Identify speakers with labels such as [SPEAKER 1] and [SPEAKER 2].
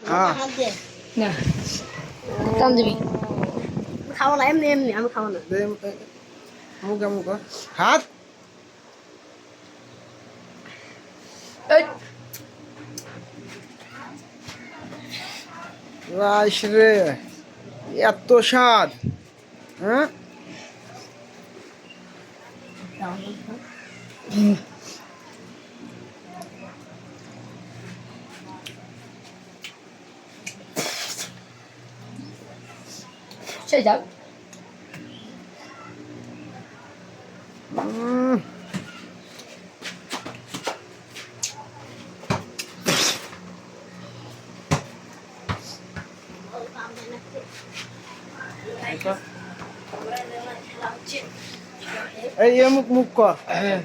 [SPEAKER 1] হ্যাঁ
[SPEAKER 2] না টান দিবি
[SPEAKER 3] খাবো না, এমনি এমনি আমি খাবো না।
[SPEAKER 1] মুখে মুখ হাত
[SPEAKER 2] এই
[SPEAKER 1] রাইস রে এত স্বাদ হ্যাঁ
[SPEAKER 2] সেই যাক
[SPEAKER 1] এই মুখ মুখ কর হ্যাঁ